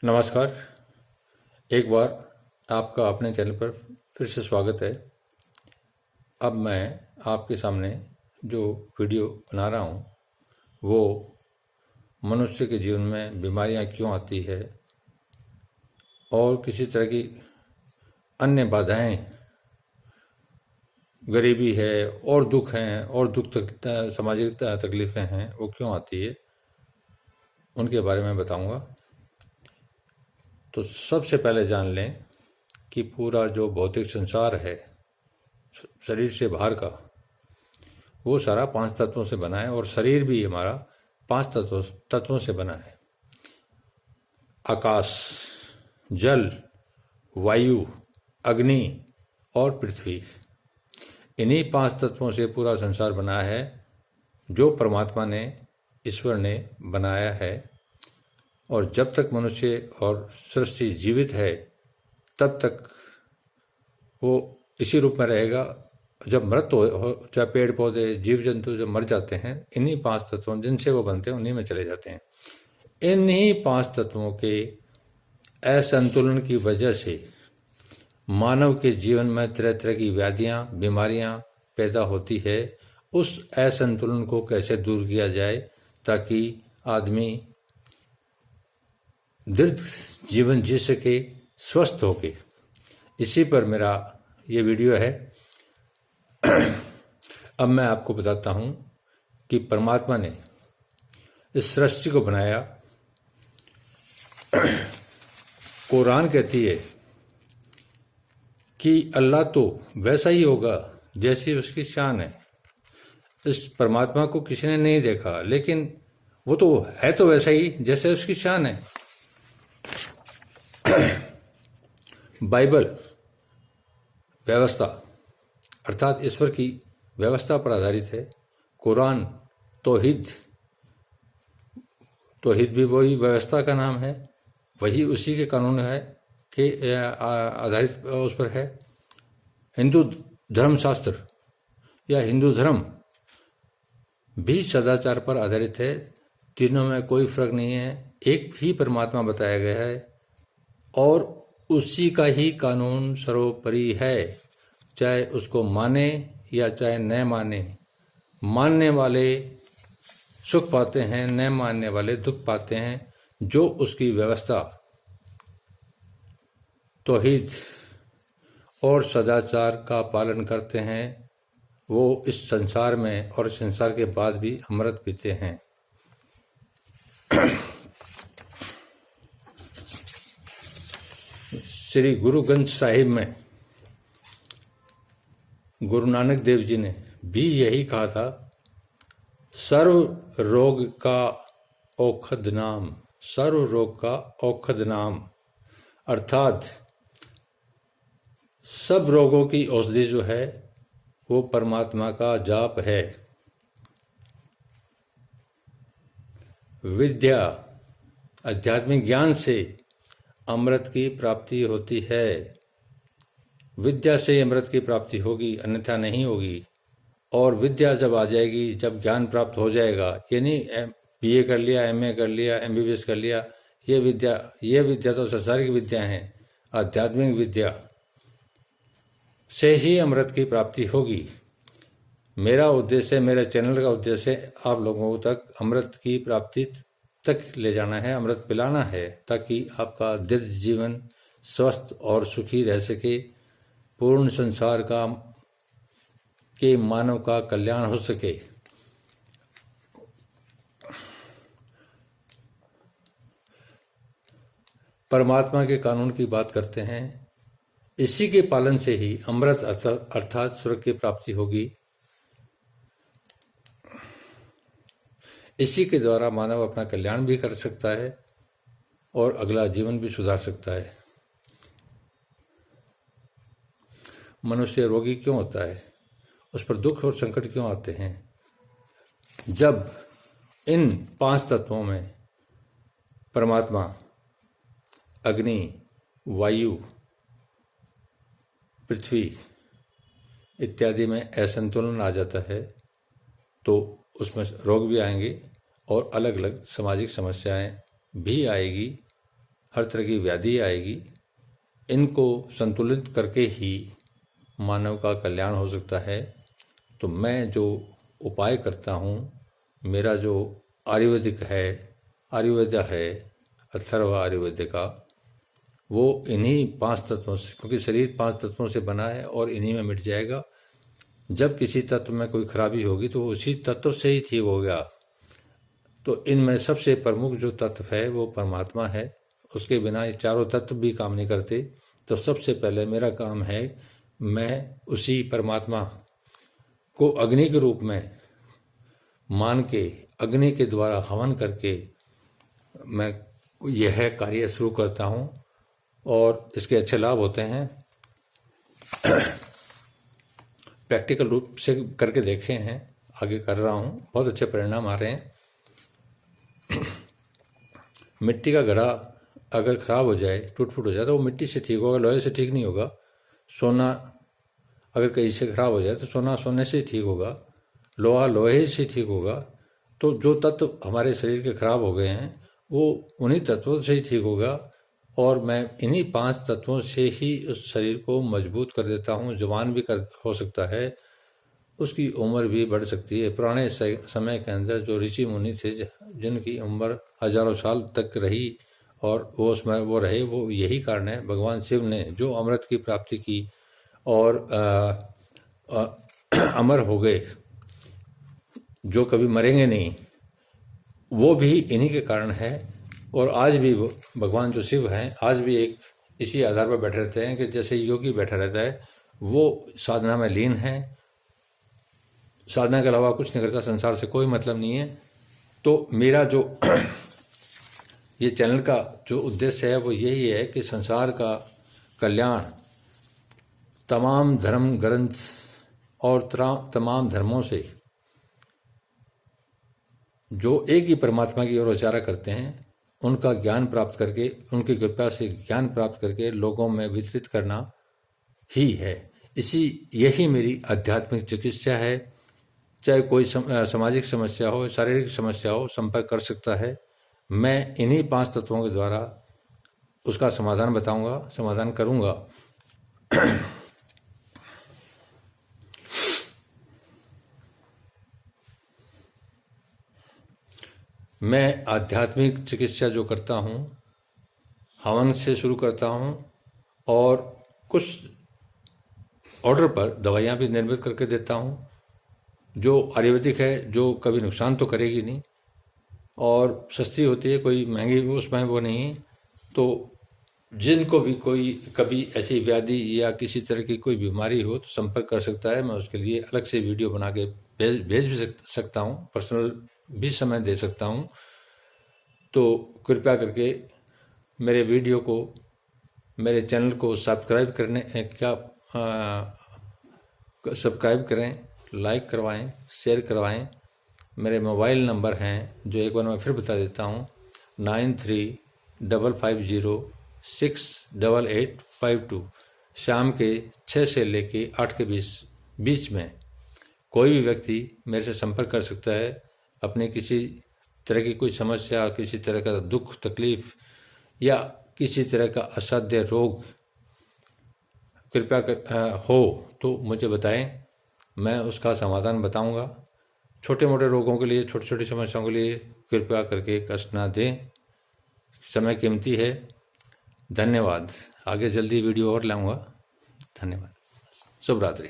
नमस्कार। एक बार आपका अपने चैनल पर फिर से स्वागत है। अब मैं आपके सामने जो वीडियो बना रहा हूँ वो मनुष्य के जीवन में बीमारियाँ क्यों आती है और किसी तरह की अन्य बाधाएं, गरीबी है और दुख हैं और सामाजिक तकलीफ़ें हैं वो क्यों आती है उनके बारे में बताऊंगा। तो सबसे पहले जान लें कि पूरा जो भौतिक संसार है शरीर से बाहर का, वो सारा 5 तत्वों से बना है और शरीर भी हमारा 5 तत्वों से बना है। आकाश, जल, वायु, अग्नि और पृथ्वी, इन्हीं 5 तत्वों से पूरा संसार बना है जो परमात्मा ने, ईश्वर ने बनाया है। और जब तक मनुष्य और सृष्टि जीवित है तब तक वो इसी रूप में रहेगा। जब मृत्यु हो, चाहे पेड़ पौधे, जीव जंतु जब मर जाते हैं, इन्हीं 5 तत्वों जिनसे वो बनते हैं उन्हीं में चले जाते हैं। इन्हीं 5 तत्वों के असंतुलन की वजह से मानव के जीवन में तरह तरह की व्याधियां, बीमारियां पैदा होती है। उस असंतुलन को कैसे दूर किया जाए ताकि आदमी दीर्घ जीवन जी सके, स्वस्थ होके, इसी पर मेरा ये वीडियो है। अब मैं आपको बताता हूँ कि परमात्मा ने इस सृष्टि को बनाया। कुरान कहती है कि अल्लाह तो वैसा ही होगा जैसी उसकी शान है। इस परमात्मा को किसी ने नहीं देखा, लेकिन वो तो है तो वैसा ही जैसे उसकी शान है। बाइबल व्यवस्था अर्थात ईश्वर की व्यवस्था पर आधारित है। कुरान तौहीद भी वही व्यवस्था का नाम है, वही उसी के कानून है के आधारित उस पर है। हिंदू धर्मशास्त्र या हिंदू धर्म भी सदाचार पर आधारित है। तीनों में कोई फर्क नहीं है, एक ही परमात्मा बताया गया है और उसी का ही कानून सर्वोपरि है। चाहे उसको माने या चाहे न माने, मानने वाले सुख पाते हैं, न मानने वाले दुख पाते हैं। जो उसकी व्यवस्था, तौहीद और सदाचार का पालन करते हैं वो इस संसार में और संसार के बाद भी अमृत पीते हैं। श्री गुरु ग्रंथ साहिब में गुरु नानक देव जी ने भी यही कहा था, सर्व रोग का औषध नाम, सर्व रोग का औषध नाम, अर्थात सब रोगों की औषधि जो है वो परमात्मा का जाप है। विद्या, आध्यात्मिक ज्ञान से अमृत की प्राप्ति होती है। विद्या से अमृत की प्राप्ति होगी, अन्यथा नहीं होगी। और विद्या जब आ जाएगी, जब ज्ञान प्राप्त हो जाएगा, यानी बीए कर लिया, एमए कर लिया, एमबीबीएस कर लिया, ये विद्या तो संसारिक विद्या है। आध्यात्मिक विद्या से ही अमृत की प्राप्ति होगी। मेरा उद्देश्य, मेरे चैनल का उद्देश्य आप लोगों तक अमृत की प्राप्ति तक ले जाना है, अमृत पिलाना है, ताकि आपका दीर्घ जीवन स्वस्थ और सुखी रह सके, पूर्ण संसार का के मानव का कल्याण हो सके। परमात्मा के कानून की बात करते हैं, इसी के पालन से ही अमृत अर्थात स्वर्ग की प्राप्ति होगी। इसी के द्वारा मानव अपना कल्याण भी कर सकता है और अगला जीवन भी सुधार सकता है। मनुष्य रोगी क्यों होता है, उस पर दुख और संकट क्यों आते हैं? जब इन 5 तत्वों में परमात्मा, अग्नि, वायु, पृथ्वी इत्यादि में असंतुलन आ जाता है तो उसमें रोग भी आएंगे और अलग अलग सामाजिक समस्याएं भी आएगी हर तरह की व्याधि आएगी। इनको संतुलित करके ही मानव का कल्याण हो सकता है। तो मैं जो उपाय करता हूँ, मेरा जो आयुर्वेदिक है, आयुर्वेदा है, अथर्व आयुर्वेद का, वो इन्हीं 5 तत्वों से, क्योंकि शरीर 5 तत्वों से बना है और इन्हीं में मिट जाएगा। जब किसी तत्व में कोई खराबी होगी तो उसी तत्व से ही ठीक हो गया। तो इनमें सबसे प्रमुख जो तत्व है वो परमात्मा है। उसके बिना ये चारों तत्व भी काम नहीं करते। तो सबसे पहले मेरा काम है, मैं उसी परमात्मा को अग्नि के रूप में मान के, अग्नि के द्वारा हवन करके मैं यह कार्य शुरू करता हूँ और इसके अच्छे लाभ होते हैं। प्रैक्टिकल रूप से करके देखे हैं, आगे कर रहा हूँ, बहुत अच्छे परिणाम आ रहे हैं। मिट्टी का घड़ा अगर खराब हो जाए, टूट फूट हो जाए तो वो मिट्टी से ठीक होगा, लोहे से ठीक नहीं होगा। सोना अगर कहीं से खराब हो जाए तो सोना सोने से ठीक होगा, लोहा लोहे से ठीक होगा। तो जो तत्व हमारे शरीर के खराब हो गए हैं वो उन्हीं तत्वों से ही ठीक होगा। और मैं इन्हीं 5 तत्वों से ही उस शरीर को मजबूत कर देता हूँ। जवान भी हो सकता है, उसकी उम्र भी बढ़ सकती है। पुराने समय के अंदर जो ऋषि मुनि थे जिनकी उम्र हजारों साल तक रही और वो उसमें वो रहे, वो यही कारण है, भगवान शिव ने जो अमृत की प्राप्ति की और अमर हो गए, जो कभी मरेंगे नहीं, वो भी इन्हीं के कारण है। और आज भी भगवान जो शिव हैं, आज भी एक इसी आधार पर बैठे रहते हैं कि जैसे योगी बैठा रहता है, वो साधना में लीन है, साधना के अलावा कुछ नहीं करता, संसार से कोई मतलब नहीं है। तो मेरा जो ये चैनल का जो उद्देश्य है वो यही है कि संसार का कल्याण तमाम धर्म ग्रंथ और तमाम धर्मों से जो एक ही परमात्मा की ओर उचारा करते हैं, उनका ज्ञान प्राप्त करके, उनकी कृपा से ज्ञान प्राप्त करके लोगों में वितरित करना ही है। यही मेरी आध्यात्मिक चिकित्सा है। चाहे कोई सामाजिक समस्या हो, शारीरिक समस्या हो, संपर्क कर सकता है। मैं इन्हीं 5 तत्वों के द्वारा उसका समाधान बताऊंगा, समाधान करूंगा। मैं आध्यात्मिक चिकित्सा जो करता हूँ, हवन से शुरू करता हूँ और कुछ ऑर्डर पर दवाइयाँ भी निर्मित करके देता हूँ, जो आयुर्वेदिक है, जो कभी नुकसान तो करेगी नहीं और सस्ती होती है, कोई महंगी उसमें वो नहीं। तो जिनको भी कोई कभी ऐसी व्याधि या किसी तरह की कोई बीमारी हो तो संपर्क कर सकता है। मैं उसके लिए अलग से वीडियो बना के भेज भी सकता हूँ, पर्सनल भी समय दे सकता हूँ। तो कृपया करके मेरे वीडियो को, मेरे चैनल को सब्सक्राइब सब्सक्राइब करें, लाइक करवाएं, शेयर करवाएं। मेरे मोबाइल नंबर हैं जो एक बार मैं फिर बता देता हूँ, 9355068852। शाम के 6 से लेके 8 के बीच में कोई भी व्यक्ति मेरे से संपर्क कर सकता है। अपने किसी तरह की कोई समस्या, किसी तरह का दुख तकलीफ या किसी तरह का असाध्य रोग कृपया हो तो मुझे बताएं, मैं उसका समाधान बताऊंगा। छोटे मोटे रोगों के लिए, छोटी छोटी समस्याओं के लिए कृपया करके कष्ट ना दें, समय कीमती है। धन्यवाद। आगे जल्दी वीडियो और लाऊंगा। धन्यवाद। शुभ रात्रि।